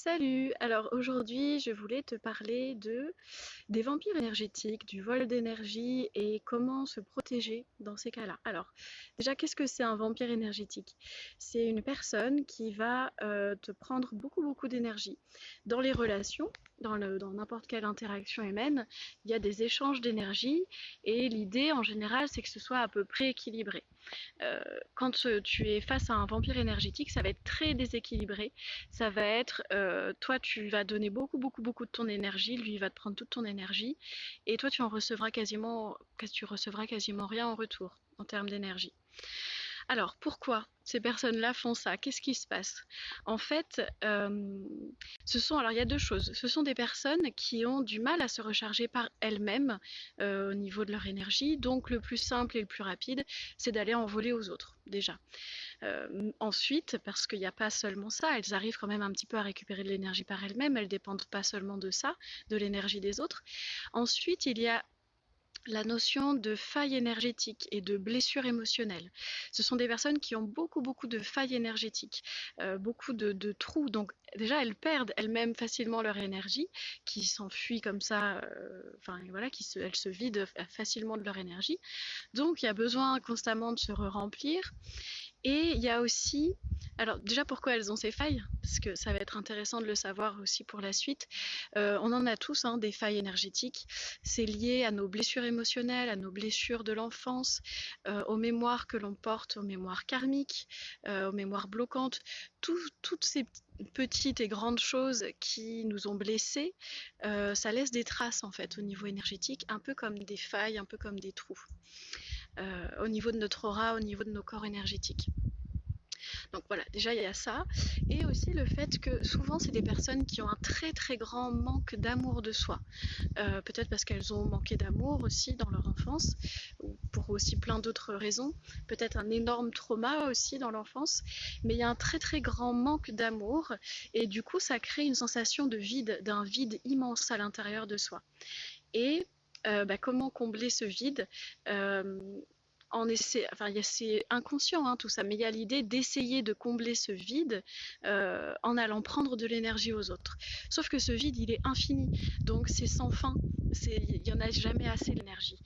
Salut! Alors aujourd'hui, je voulais te parler des vampires énergétiques, du vol d'énergie et comment se protéger dans ces cas-là. Alors, déjà, qu'est-ce que c'est un vampire énergétique? C'est une personne qui va te prendre beaucoup d'énergie. Dans les relations, dans n'importe quelle interaction humaine, il y a des échanges d'énergie et l'idée en général, c'est que ce soit à peu près équilibré. Quand tu es face à un vampire énergétique, ça va être très déséquilibré. Ça va être, toi tu vas donner beaucoup de ton énergie, lui il va te prendre toute ton énergie, et toi tu recevras quasiment rien en retour en termes d'énergie. Alors pourquoi ces personnes-là font ça? Qu'est-ce qui se passe? En fait, alors il y a deux choses. Ce sont des personnes qui ont du mal à se recharger par elles-mêmes au niveau de leur énergie. Donc le plus simple et le plus rapide, c'est d'aller en voler aux autres déjà. Ensuite, parce qu'il n'y a pas seulement ça, elles arrivent quand même un petit peu à récupérer de l'énergie par elles-mêmes. Elles dépendent pas seulement de ça, de l'énergie des autres. Ensuite, il y a la notion de faille énergétique et de blessure émotionnelle. Ce sont des personnes qui ont beaucoup de failles énergétiques, beaucoup de trous. Donc déjà, elles perdent elles-mêmes facilement leur énergie, qui s'enfuit comme ça, voilà, elles se vident facilement de leur énergie. Donc il y a besoin constamment de se remplir. Et il y a aussi, alors déjà pourquoi elles ont ces failles, parce que ça va être intéressant de le savoir aussi pour la suite. On en a tous des failles énergétiques. C'est lié à nos blessures émotionnelles, à nos blessures de l'enfance, aux mémoires que l'on porte, aux mémoires karmiques, aux mémoires bloquantes. Toutes ces petites et grandes choses qui nous ont blessés, ça laisse des traces en fait au niveau énergétique, un peu comme des failles, un peu comme des trous. Au niveau de notre aura, au niveau de nos corps énergétiques. Donc voilà, déjà il y a ça, et aussi le fait que souvent c'est des personnes qui ont un très grand manque d'amour de soi, peut-être parce qu'elles ont manqué d'amour aussi dans leur enfance, ou pour aussi plein d'autres raisons, peut-être un énorme trauma aussi dans l'enfance, mais il y a un très grand manque d'amour, et du coup ça crée une sensation de vide, d'un vide immense à l'intérieur de soi. Et comment combler ce vide? C'est inconscient tout ça, mais il y a l'idée d'essayer de combler ce vide en allant prendre de l'énergie aux autres. Sauf que ce vide, il est infini, donc c'est sans fin. Il n'y en a jamais assez d'énergie.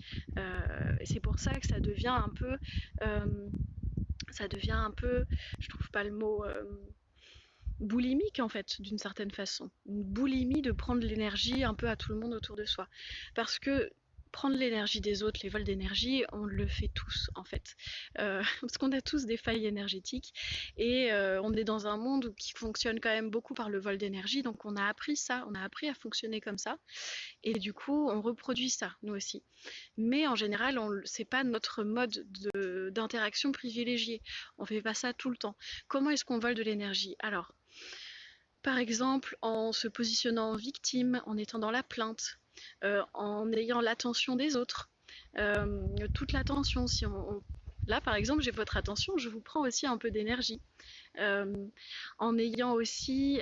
Et c'est pour ça que ça devient un peu, je trouve pas le mot. Boulimique en fait, d'une certaine façon. Une boulimie de prendre l'énergie un peu à tout le monde autour de soi. Parce que prendre l'énergie des autres, les vols d'énergie, on le fait tous en fait. Parce qu'on a tous des failles énergétiques et on est dans un monde qui fonctionne quand même beaucoup par le vol d'énergie, donc on a appris ça, on a appris à fonctionner comme ça et du coup on reproduit ça nous aussi. Mais en général, c'est pas notre mode d'interaction privilégié. On fait pas ça tout le temps. Comment est-ce qu'on vole de l'énergie? Alors, par exemple, en se positionnant en victime, en étant dans la plainte, en ayant l'attention des autres, toute l'attention. Là, par exemple, j'ai votre attention, je vous prends aussi un peu d'énergie. En ayant aussi,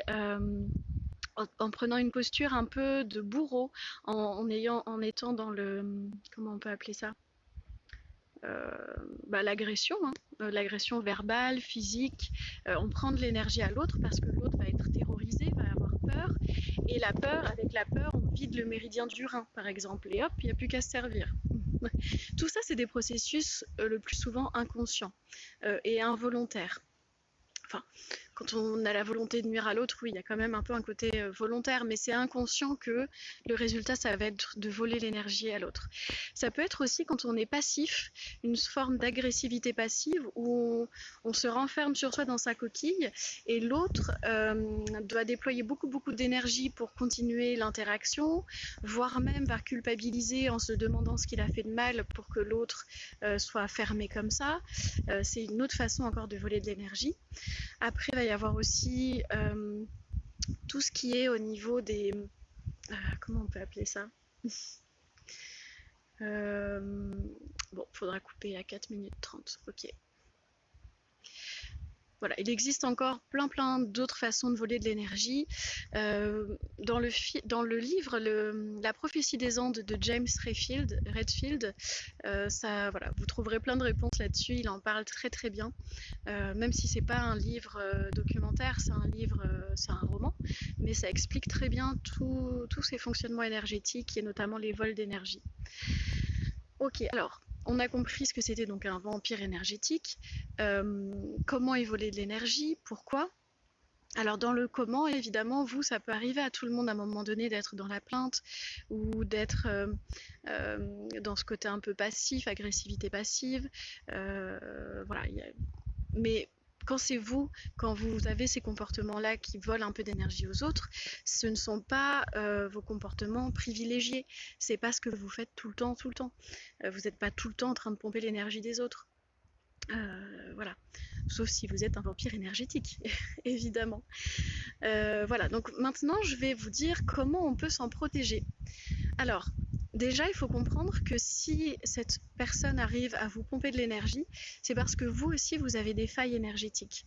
en prenant une posture un peu de bourreau, en étant dans le, comment on peut appeler ça? L'agression, l'agression verbale, physique. On prend de l'énergie à l'autre parce que l'autre va être terrorisé, va avoir peur. Et avec la peur, on vide le méridien du rein, par exemple. Et hop, il n'y a plus qu'à se servir. Tout ça, c'est des processus le plus souvent inconscients et involontaires. Enfin, quand on a la volonté de nuire à l'autre, oui, il y a quand même un peu un côté volontaire, mais c'est inconscient que le résultat, ça va être de voler l'énergie à l'autre. Ça peut être aussi quand on est passif, une forme d'agressivité passive où on se renferme sur soi dans sa coquille et l'autre doit déployer beaucoup d'énergie pour continuer l'interaction, voire même va culpabiliser en se demandant ce qu'il a fait de mal pour que l'autre soit fermé comme ça. C'est une autre façon encore de voler de l'énergie. Après, il va y avoir aussi tout ce qui est au niveau des... comment on peut appeler ça? Bon, faudra couper à 4 minutes 30. Ok. Voilà, il existe encore plein d'autres façons de voler de l'énergie. Dans le livre La prophétie des Andes de James Redfield, voilà, vous trouverez plein de réponses là-dessus. Il en parle très bien. Même si c'est pas un livre documentaire, c'est un roman, mais ça explique très bien tous ces fonctionnements énergétiques et notamment les vols d'énergie. Ok, alors on a compris ce que c'était donc un vampire énergétique, comment il volait de l'énergie, pourquoi. Alors dans le comment, évidemment, ça peut arriver à tout le monde à un moment donné d'être dans la plainte ou d'être dans ce côté un peu passif, agressivité passive. Voilà, mais quand c'est vous, quand vous avez ces comportements-là qui volent un peu d'énergie aux autres, ce ne sont pas vos comportements privilégiés. C'est pas ce que vous faites tout le temps, tout le temps. Vous n'êtes pas tout le temps en train de pomper l'énergie des autres. Voilà. Sauf si vous êtes un vampire énergétique, évidemment. Voilà, donc maintenant je vais vous dire comment on peut s'en protéger. Alors, déjà, il faut comprendre que si cette personne arrive à vous pomper de l'énergie, c'est parce que vous aussi, vous avez des failles énergétiques.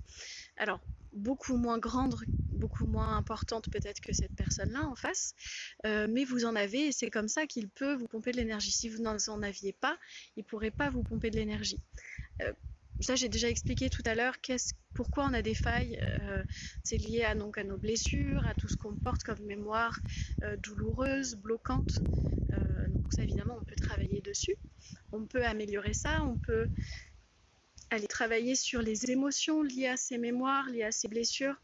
Alors, beaucoup moins grandes, beaucoup moins importantes peut-être que cette personne-là en face, mais vous en avez et c'est comme ça qu'il peut vous pomper de l'énergie. Si vous n'en aviez pas, il ne pourrait pas vous pomper de l'énergie. Ça, j'ai déjà expliqué tout à l'heure pourquoi on a des failles. C'est lié à nos blessures, à tout ce qu'on porte comme mémoire douloureuse, bloquante. Donc ça, évidemment, on peut travailler dessus. On peut améliorer ça. On peut aller travailler sur les émotions liées à ces mémoires, liées à ces blessures,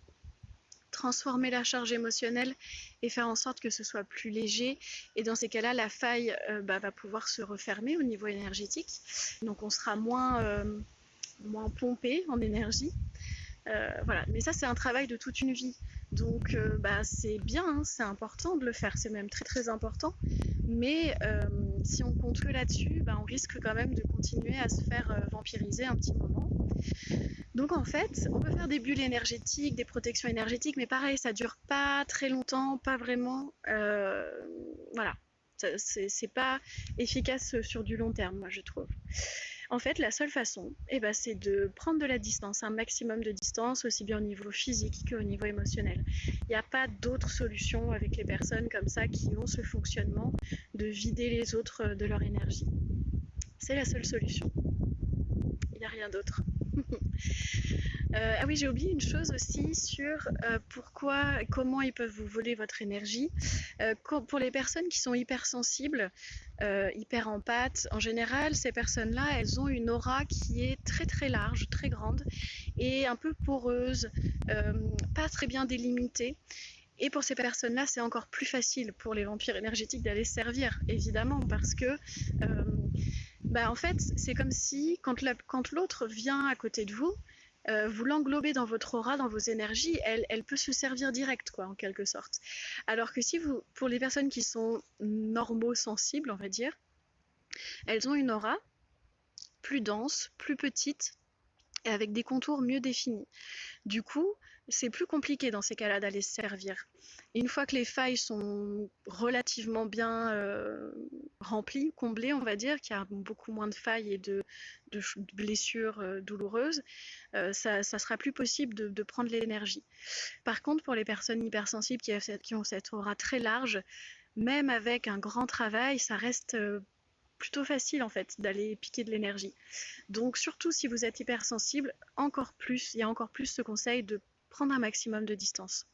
transformer la charge émotionnelle et faire en sorte que ce soit plus léger. Et dans ces cas-là, la faille va pouvoir se refermer au niveau énergétique. Donc on sera moins pompé en énergie. Voilà. Mais ça, c'est un travail de toute une vie. Donc c'est bien, hein, c'est important de le faire, c'est même très très important. Mais si on compte que là-dessus, on risque quand même de continuer à se faire vampiriser un petit moment. Donc en fait, on peut faire des bulles énergétiques, des protections énergétiques, mais pareil, ça dure pas très longtemps, pas vraiment. Voilà, c'est pas efficace sur du long terme, moi je trouve. En fait, la seule façon, c'est de prendre de la distance, un maximum de distance, aussi bien au niveau physique qu'au niveau émotionnel. Il n'y a pas d'autre solution avec les personnes comme ça qui ont ce fonctionnement de vider les autres de leur énergie. C'est la seule solution. Il n'y a rien d'autre. Ah oui, j'ai oublié une chose aussi sur comment ils peuvent vous voler votre énergie. Pour les personnes qui sont hypersensibles, hyper empathes, en général, ces personnes-là, elles ont une aura qui est très très large, très grande et un peu poreuse, pas très bien délimitée. Et pour ces personnes-là, c'est encore plus facile pour les vampires énergétiques d'aller servir, évidemment, parce que en fait, c'est comme si quand l'autre vient à côté de vous, vous l'englobez dans votre aura, dans vos énergies, elle peut se servir direct, quoi, en quelque sorte. Alors que pour les personnes qui sont normaux sensibles, on va dire, elles ont une aura plus dense, plus petite, et avec des contours mieux définis. Du coup, c'est plus compliqué dans ces cas-là d'aller se servir. Une fois que les failles sont relativement bien remplies, comblées, on va dire, qu'il y a beaucoup moins de failles et de blessures douloureuses, ça sera plus possible de prendre l'énergie. Par contre, pour les personnes hypersensibles qui ont cette aura très large, même avec un grand travail, ça reste plutôt facile en fait d'aller piquer de l'énergie. Donc surtout si vous êtes hypersensible, il y a encore plus ce conseil de prendre un maximum de distance.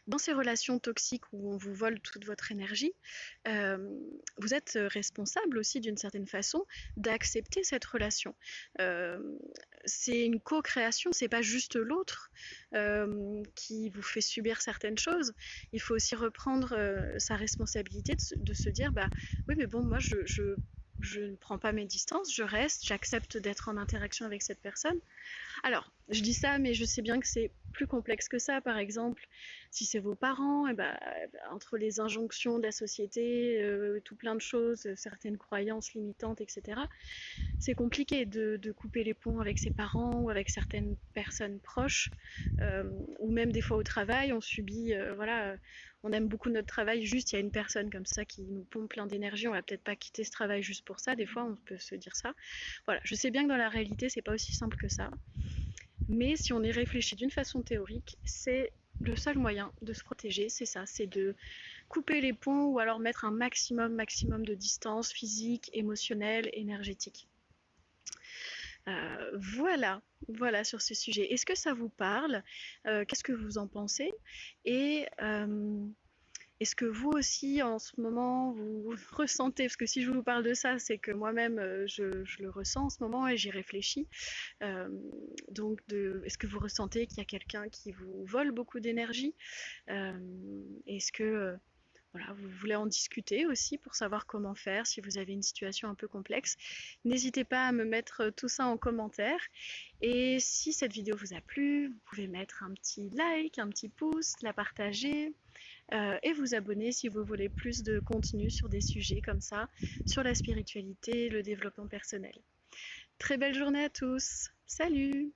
Dans ces relations toxiques où on vous vole toute votre énergie, vous êtes responsable aussi d'une certaine façon d'accepter cette relation. C'est une co-création, c'est pas juste l'autre qui vous fait subir certaines choses. Il faut aussi reprendre sa responsabilité de se dire oui mais bon moi je ne prends pas mes distances, je reste, j'accepte d'être en interaction avec cette personne. Alors, je dis ça, mais je sais bien que c'est plus complexe que ça. Par exemple, si c'est vos parents, entre les injonctions de la société, tout plein de choses, certaines croyances limitantes, etc., c'est compliqué de couper les ponts avec ses parents ou avec certaines personnes proches, ou même des fois au travail, on subit, on aime beaucoup notre travail, juste il y a une personne comme ça qui nous pompe plein d'énergie, on va peut-être pas quitter ce travail juste pour ça, des fois on peut se dire ça. Voilà, je sais bien que dans la réalité c'est pas aussi simple que ça, mais si on y réfléchit d'une façon théorique, c'est le seul moyen de se protéger, c'est ça, c'est de couper les ponts ou alors mettre un maximum de distance physique, émotionnelle, énergétique. Voilà sur ce sujet. Est-ce que ça vous parle? Qu'est-ce que vous en pensez? Et est-ce que vous aussi, en ce moment, vous ressentez, parce que si je vous parle de ça, c'est que moi-même, je le ressens en ce moment et j'y réfléchis. Euh, est-ce que vous ressentez qu'il y a quelqu'un qui vous vole beaucoup d'énergie? Euh, Est-ce que voilà, vous voulez en discuter aussi pour savoir comment faire si vous avez une situation un peu complexe? N'hésitez pas à me mettre tout ça en commentaire. Et si cette vidéo vous a plu, vous pouvez mettre un petit like, un petit pouce, la partager et vous abonner si vous voulez plus de contenu sur des sujets comme ça, sur la spiritualité, le développement personnel. Très belle journée à tous. Salut!